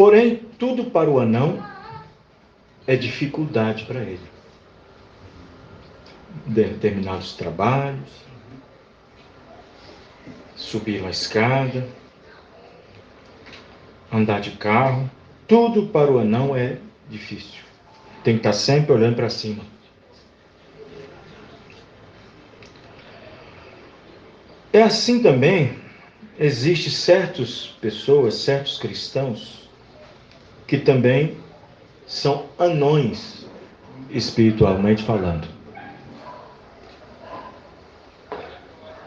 Porém, tudo para o anão é dificuldade para ele. Determinados trabalhos, subir uma escada, andar de carro, tudo para o anão é difícil. Tem que estar sempre olhando para cima. É assim também, existem certas pessoas, certos cristãos, que também são anões, espiritualmente falando.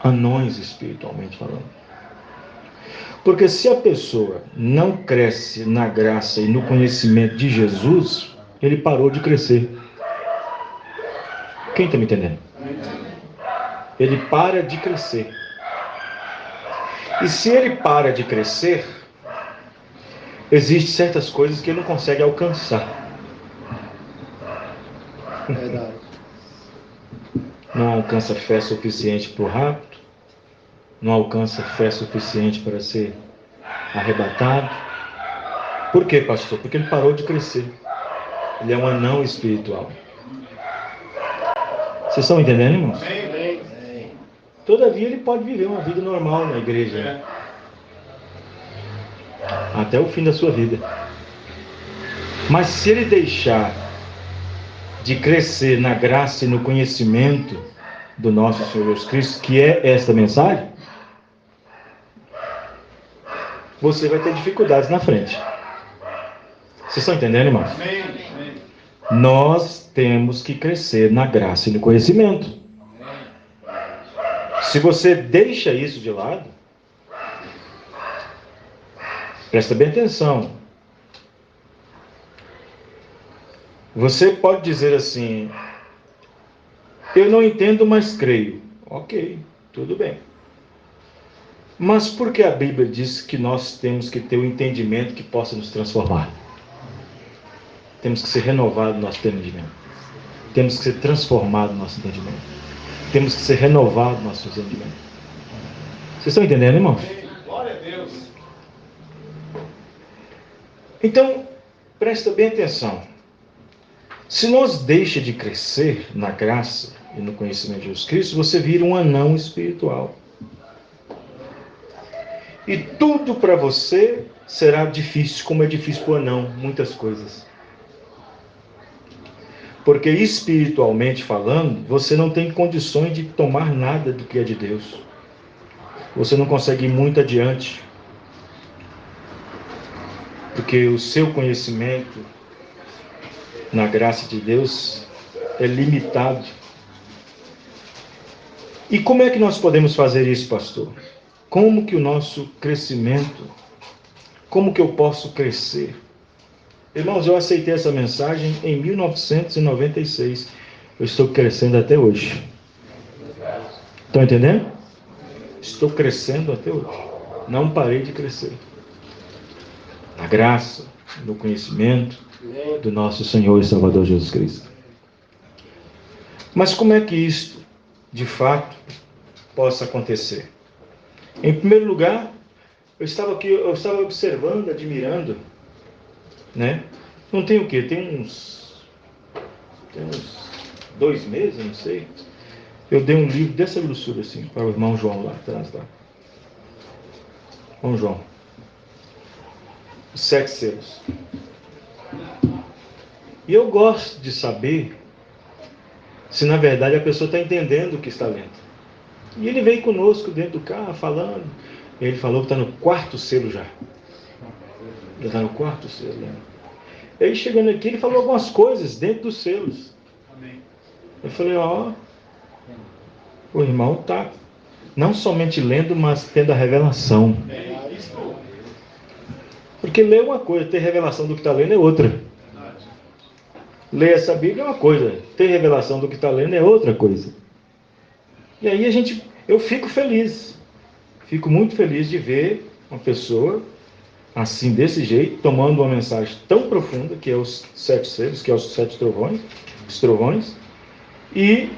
Anões, espiritualmente falando. Porque se a pessoa não cresce na graça e no conhecimento de Jesus, ele parou de crescer. Quem está me entendendo? Ele para de crescer. E se ele para de crescer, existem certas coisas que ele não consegue alcançar. Verdade. Não alcança fé suficiente para o rapto, não alcança fé suficiente para ser arrebatado. Por quê, pastor? Porque ele parou de crescer. Ele é um anão espiritual. Vocês estão entendendo, irmãos? Todavia, ele pode viver uma vida normal na igreja. Até o fim da sua vida. Mas se ele deixar de crescer na graça e no conhecimento do nosso Senhor Jesus Cristo, que é esta mensagem, você vai ter dificuldades na frente. Vocês estão entendendo, irmãos? Nós temos que crescer na graça e no conhecimento. Se você deixa isso de lado, presta bem atenção. Você pode dizer assim: eu não entendo, mas creio. Ok, tudo bem. Mas por que a Bíblia diz que nós temos que ter um entendimento que possa nos transformar? Temos que ser renovados no nosso entendimento. Temos que ser transformados no nosso entendimento. Temos que ser renovados no nosso entendimento. Vocês estão entendendo, irmãos? Glória a Deus. Então, presta bem atenção. Se nós deixamos de crescer na graça e no conhecimento de Jesus Cristo, você vira um anão espiritual. E tudo para você será difícil, como é difícil para o anão, muitas coisas. Porque espiritualmente falando, você não tem condições de tomar nada do que é de Deus. Você não consegue ir muito adiante. Porque o seu conhecimento na graça de Deus é limitado. E como é que nós podemos fazer isso, pastor? Como que o nosso crescimento, como que eu posso crescer? Irmãos, eu aceitei essa mensagem em 1996. Eu estou crescendo até hoje. Estão entendendo? Estou crescendo até hoje. Não parei de crescer. Na graça, no conhecimento do nosso Senhor e Salvador Jesus Cristo. Mas como é que isto, de fato, possa acontecer? Em primeiro lugar, eu estava observando, admirando, né? Não tem o quê? Tem uns 2 meses, não sei. Eu dei um livro dessa grossura assim, para o irmão João lá atrás. Lá. Irmão João. Os 7 selos. E eu gosto de saber se na verdade a pessoa está entendendo o que está lendo. E ele veio conosco dentro do carro falando. Ele falou que está no 4º selo já. Já está no 4º selo. Né? E aí chegando aqui ele falou algumas coisas dentro dos selos. Amém. Eu falei, o irmão está não somente lendo, mas tendo a revelação. É isso. Porque ler uma coisa, ter revelação do que está lendo é outra. Ler essa Bíblia é uma coisa, ter revelação do que está lendo é outra coisa. E aí eu fico feliz, fico muito feliz de ver uma pessoa assim, desse jeito, tomando uma mensagem tão profunda, que é os 7 selos, que é os 7 trovões, e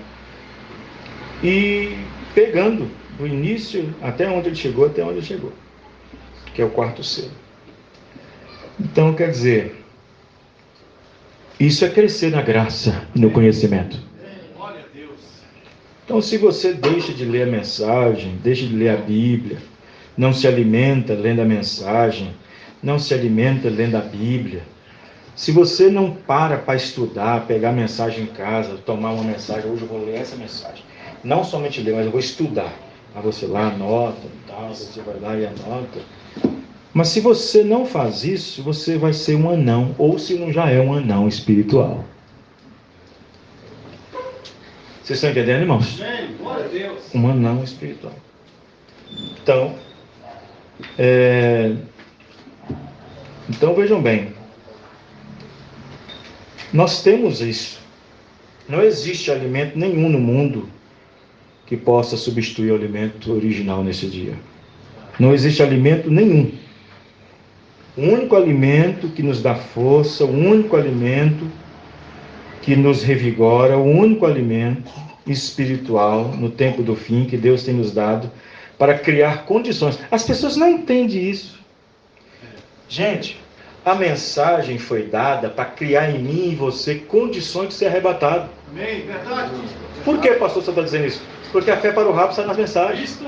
pegando do início até onde ele chegou, que é o 4º selo. Então, quer dizer, isso é crescer na graça e no conhecimento. Então, se você deixa de ler a mensagem, deixa de ler a Bíblia, não se alimenta lendo a mensagem, não se alimenta lendo a Bíblia, se você não para estudar, pegar a mensagem em casa, tomar uma mensagem, hoje eu vou ler essa mensagem, não somente ler, mas eu vou estudar. Aí você lá anota e tal, você vai lá e anota. Mas se você não faz isso, você vai ser um anão, ou se não já é um anão espiritual. Vocês estão entendendo, irmãos? Um anão espiritual. Então, vejam bem, nós temos isso. Não existe alimento nenhum no mundo que possa substituir o alimento original nesse dia. Não existe alimento nenhum. O único alimento que nos dá força, o único alimento que nos revigora, o único alimento espiritual no tempo do fim que Deus tem nos dado para criar condições. As pessoas não entendem isso. Gente, a mensagem foi dada para criar em mim e você condições de ser arrebatado. Amém, verdade. Por que, pastor, você está dizendo isso? Porque a fé para o rabo está nas mensagens.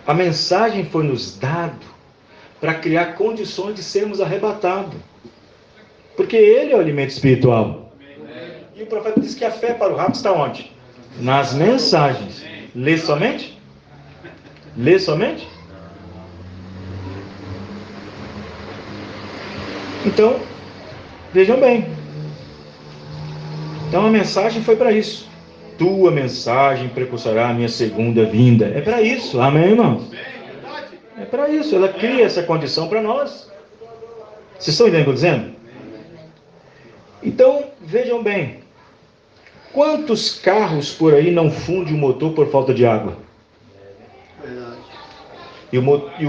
A mensagem foi nos dada para criar condições de sermos arrebatados. Porque ele é o alimento espiritual. E o profeta diz que a fé para o rabo está onde? Nas mensagens. Lê somente? Lê somente? Então, vejam bem. Então a mensagem foi para isso. Tua mensagem precursará a minha segunda vinda. É para isso. Amém, irmãos? É para isso. Ela cria essa condição para nós. Vocês estão entendendo o que eu estou dizendo? Então, vejam bem. Quantos carros por aí não fundem o motor por falta de água? E o